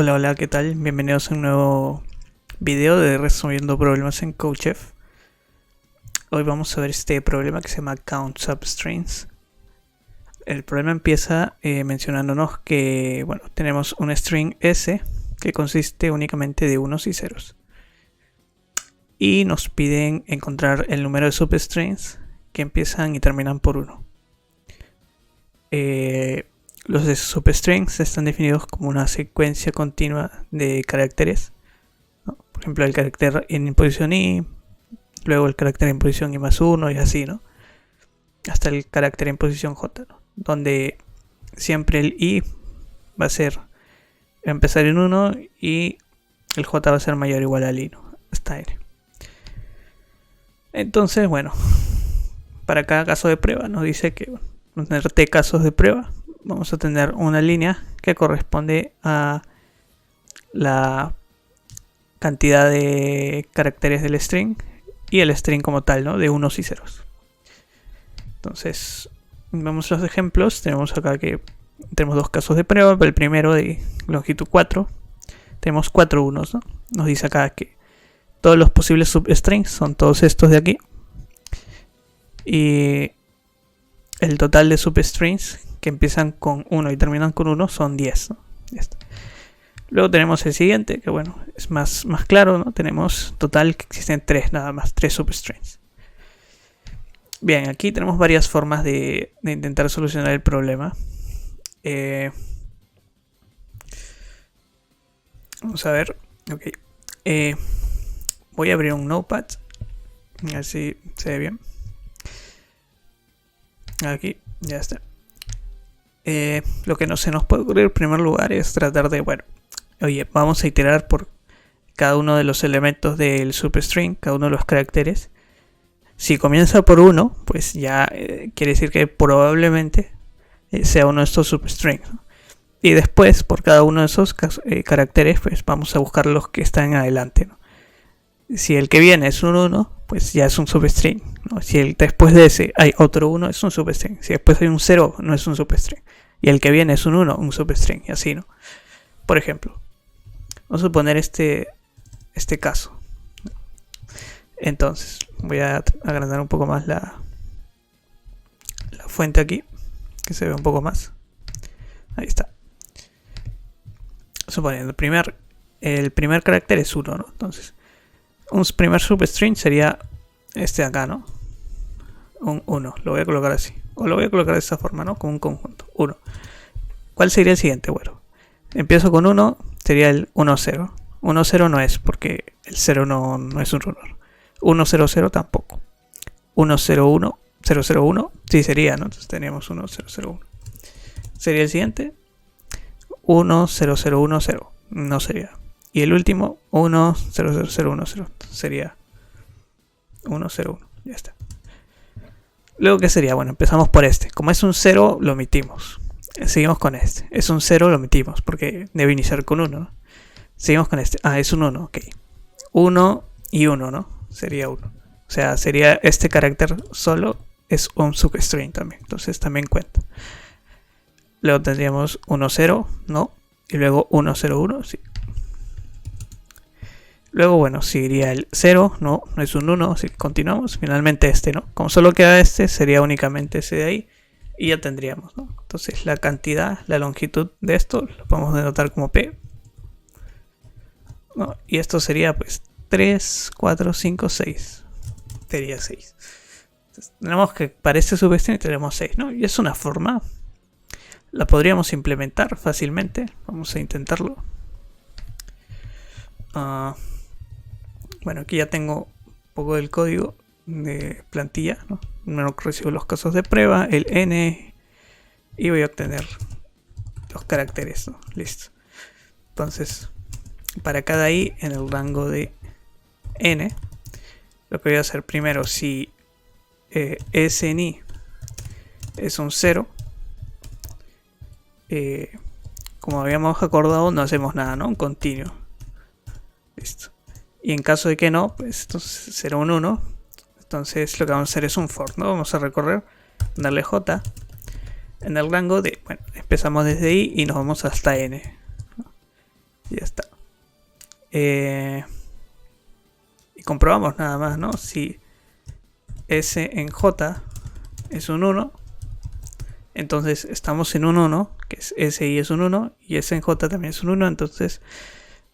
Hola, hola, ¿qué tal? Bienvenidos a un nuevo video de resolviendo problemas en CodeChef. Hoy vamos a ver este problema que se llama Count Substrings. El problema empieza mencionándonos que, bueno, tenemos un string S que consiste únicamente de unos y ceros. Y nos piden encontrar el número de substrings que empiezan y terminan por 1. Los de substrings están definidos como una secuencia continua de caracteres, ¿no? Por ejemplo, el carácter en posición i, luego el carácter en posición i más 1 y así, ¿no? Hasta el carácter en posición j, ¿no? Donde siempre el i va a empezar en 1 y el j va a ser mayor o igual al i, ¿no? Hasta n. Entonces, bueno, para cada caso de prueba nos dice que vamos a tener t casos de prueba. Vamos a tener una línea que corresponde a la cantidad de caracteres del string y el string como tal, ¿no? De unos y ceros. Entonces, vemos los ejemplos. Tenemos acá que tenemos dos casos de prueba. El primero de longitud 4. Tenemos 4 unos, ¿no? Nos dice acá que todos los posibles substrings son todos estos de aquí. Y el total de substrings que empiezan con 1 y terminan con 1 son 10, ¿no? Luego tenemos el siguiente, que bueno, es más claro, ¿no? Tenemos total que existen 3 nada más, 3 substrings. Bien, aquí tenemos varias formas de intentar solucionar el problema. Vamos a ver, ok. Voy a abrir un notepad, a ver si se ve bien. Aquí, ya está. Lo que no se nos puede ocurrir en primer lugar es tratar de, bueno, oye, vamos a iterar por cada uno de los elementos del substring, cada uno de los caracteres. Si comienza por 1, pues ya quiere decir que probablemente sea uno de estos substrings, ¿no? Y después, por cada uno de esos caracteres, pues vamos a buscar los que están adelante, ¿no? Si el que viene es un 1, pues ya es un substring, ¿no? Si después de ese hay otro 1, es un substring. Si después hay un 0, no es un substring. Y el que viene es un 1, un substring, y así, ¿no? Por ejemplo, vamos a poner este caso. Entonces, voy a agrandar un poco más la fuente aquí, que se ve un poco más. Ahí está. Suponiendo, el primer carácter es 1, ¿no? Entonces, un primer substring sería este de acá, ¿no? Un 1, lo voy a colocar así. O lo voy a colocar de esta forma, ¿no? Como un conjunto, 1. ¿Cuál sería el siguiente? Bueno, empiezo con 1, sería el 1, 0. 1, 0 no es, porque el 0 no es un runner. 1, 0, 0 tampoco. 1, 0, 1, 0, 0, 1, sí sería, ¿no? Entonces teníamos 1, 0, 0, 1. ¿Sería el siguiente? 1, 0, 0, 1, 0. No sería. Y el último, 1, 0, 0, 0, 1, 0. Sería 1, 0, 1. Ya está. Luego, ¿qué sería? Bueno, empezamos por este. Como es un 0, lo omitimos. Seguimos con este. Es un 0, lo omitimos, porque debe iniciar con 1, ¿no? Seguimos con este. Ah, es un 1, ok. 1 y 1, ¿no? Sería 1. O sea, sería este carácter solo, es un substring también. Entonces también cuenta. Luego tendríamos 1, 0, ¿no? Y luego 1, 0, 1, sí. Luego, bueno, seguiría el 0, no es un 1, así que continuamos. Finalmente este, ¿no? Como solo queda este, sería únicamente ese de ahí. Y ya tendríamos, ¿no? Entonces la cantidad, la longitud de esto, lo podemos denotar como P, ¿no? Y esto sería pues 3, 4, 5, 6. Sería 6. Entonces, tenemos que para este substring tenemos 6, ¿no? Y es una forma. La podríamos implementar fácilmente. Vamos a intentarlo. Bueno, aquí ya tengo un poco del código de plantilla, ¿no? Primero recibo los casos de prueba, el n, y voy a obtener los caracteres, ¿no? Listo. Entonces, para cada i en el rango de n, lo que voy a hacer primero, si s en i es un 0, como habíamos acordado, no hacemos nada, ¿no? Un continuo. Listo. Y en caso de que no, pues entonces será un 1. Entonces lo que vamos a hacer es un for, ¿no? Vamos a recorrer, darle j en el rango de, bueno, empezamos desde i y nos vamos hasta n, ¿no? Y ya está. Y comprobamos nada más, ¿no? Si S en J es un 1, entonces estamos en un 1, que es S y es un 1, y S en J también es un 1, entonces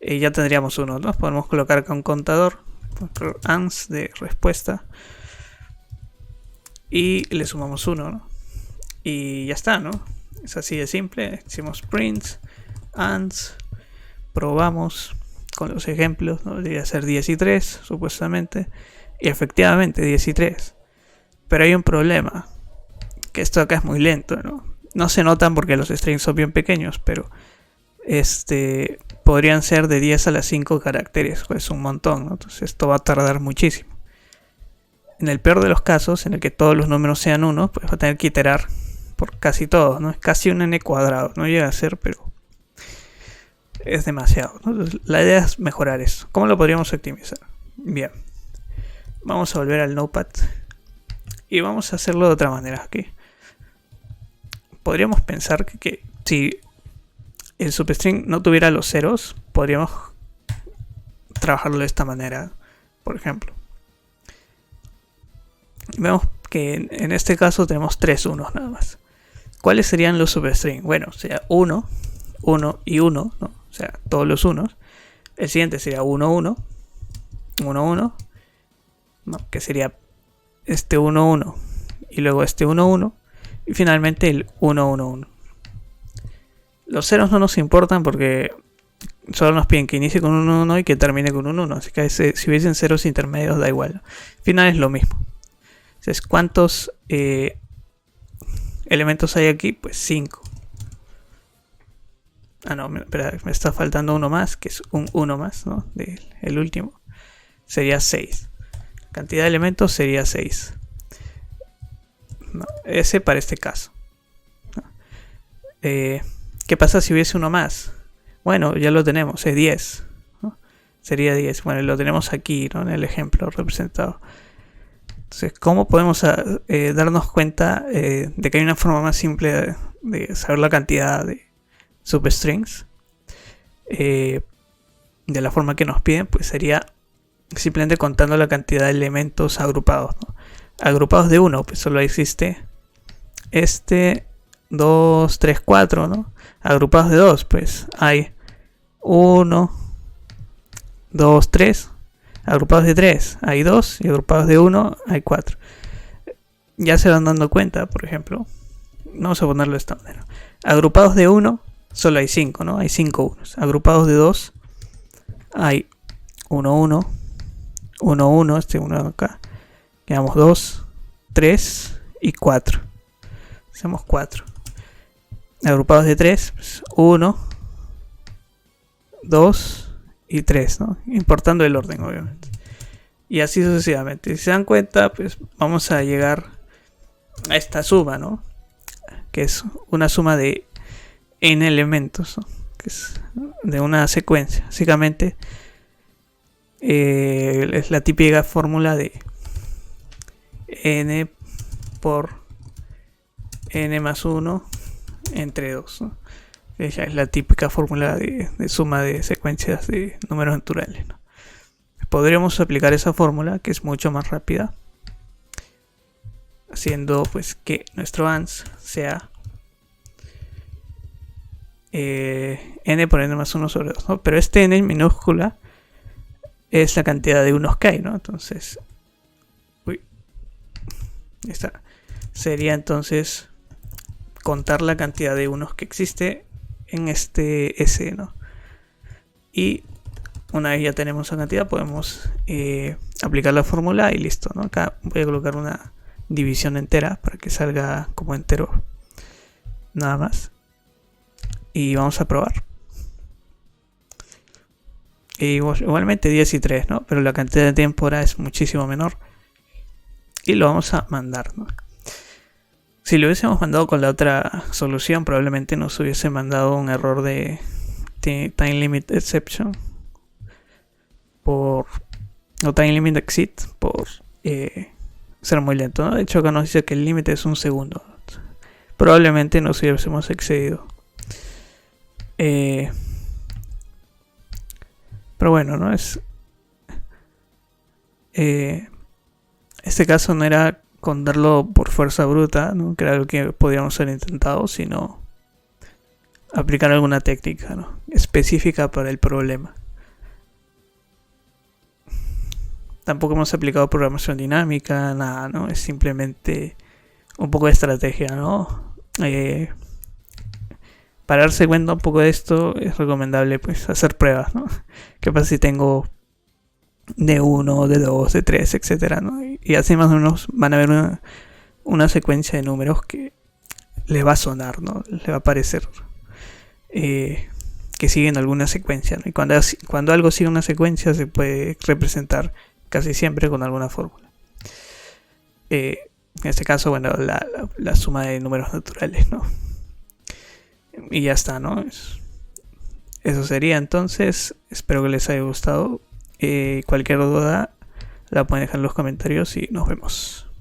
ya tendríamos 1, ¿no? Podemos colocar acá un contador, ans de respuesta, y le sumamos 1, ¿no? Y ya está, ¿no? Es así de simple. Hicimos prints, ans, probamos con los ejemplos, ¿no? Debería ser 10 y 3, supuestamente. Y efectivamente, 10 y 3. Pero hay un problema, que esto acá es muy lento, ¿no? No se notan porque los strings son bien pequeños, pero podrían ser de 10 a las 5 caracteres, pues un montón, ¿no? Entonces esto va a tardar muchísimo. En el peor de los casos, en el que todos los números sean 1, pues va a tener que iterar por casi todos, ¿no? Es casi un n cuadrado, no llega a ser, pero es demasiado, ¿no? Entonces, la idea es mejorar eso. ¿Cómo lo podríamos optimizar? Bien, vamos a volver al Notepad y vamos a hacerlo de otra manera aquí. Podríamos pensar que si el substring no tuviera los ceros, podríamos trabajarlo de esta manera, por ejemplo. Vemos que en este caso tenemos 3 unos nada más. ¿Cuáles serían los substrings? Bueno, sería 1, 1 y 1, ¿no? O sea, todos los unos. El siguiente sería 1, 1, 1, 1, ¿no? Que sería este 1, 1 y luego este 1, 1 y finalmente el 1, 1, 1. Los ceros no nos importan porque solo nos piden que inicie con un 1 y que termine con un 1, así que si hubiesen ceros intermedios da igual, ¿no? Al final es lo mismo. Entonces, ¿cuántos elementos hay aquí? Pues 5. Ah, no, espera, me está faltando uno más, que es un 1 más, ¿no? El último. Sería 6. La cantidad de elementos sería 6. No, ese para este caso. ¿No? ¿Qué pasa si hubiese uno más? Bueno, ya lo tenemos, es 10. ¿No? Sería 10. Bueno, lo tenemos aquí, ¿no? En el ejemplo representado. Entonces, ¿cómo podemos darnos cuenta de que hay una forma más simple de saber la cantidad de substrings? De la forma que nos piden, pues sería simplemente contando la cantidad de elementos agrupados, ¿no? Agrupados de 1, pues solo existe 2, 3, 4, ¿no? Agrupados de 2, pues hay 1, 2, 3. Agrupados de 3 hay 2 y agrupados de 1 hay 4. Ya se van dando cuenta, por ejemplo. Vamos a ponerlo de esta manera. Agrupados de 1 solo hay 5, ¿no? Hay 5 unos. Agrupados de 2 hay 1, 1, 1, 1, este 1 acá. Quedamos 2, 3 y 4. Hacemos 4. Agrupados de 3, pues 1, 2 y 3, ¿no? Importando el orden, obviamente. Y así sucesivamente. Si se dan cuenta, pues vamos a llegar a esta suma, ¿no? Que es una suma de n elementos, ¿no? Que es de una secuencia. Básicamente es la típica fórmula de n por n más 1 entre 2, ¿no? Ella es la típica fórmula de suma de secuencias de números naturales, ¿no? Podríamos aplicar esa fórmula, que es mucho más rápida, haciendo pues que nuestro ans sea n por n más 1 sobre 2, ¿no? Pero este n en minúscula es la cantidad de unos que hay, ¿no? Entonces, esta sería entonces contar la cantidad de unos que existe en este S, ¿no? Y una vez ya tenemos esa cantidad, podemos aplicar la fórmula y listo, ¿no? Acá voy a colocar una división entera para que salga como entero, nada más. Y vamos a probar. Y igualmente 10 y 3, ¿no? Pero la cantidad de tiempo ahora es muchísimo menor. Y lo vamos a mandar, ¿no? Si lo hubiésemos mandado con la otra solución, probablemente nos hubiese mandado un error de time limit exception o time limit exit por ser muy lento, ¿no? De hecho, acá nos dice que el límite es un segundo. Probablemente nos hubiésemos excedido. Pero bueno, ¿no? Este caso no era contarlo por fuerza bruta, ¿no? Que era algo que podíamos haber intentado, sino aplicar alguna técnica, ¿no? Específica para el problema. Tampoco hemos aplicado programación dinámica, nada, ¿no? Es simplemente un poco de estrategia, ¿no? Para darse cuenta un poco de esto es recomendable pues hacer pruebas, ¿no? ¿Qué pasa si tengo de 1, de 2, de 3, etcétera, ¿no? Y así más o menos van a ver una secuencia de números que les va a sonar, ¿no? Les va a parecer que siguen alguna secuencia, ¿no? Y cuando algo sigue una secuencia se puede representar casi siempre con alguna fórmula. En este caso, bueno, la suma de números naturales, ¿no? Y ya está, ¿no? Eso sería entonces. Espero que les haya gustado. Cualquier duda la pueden dejar en los comentarios y nos vemos.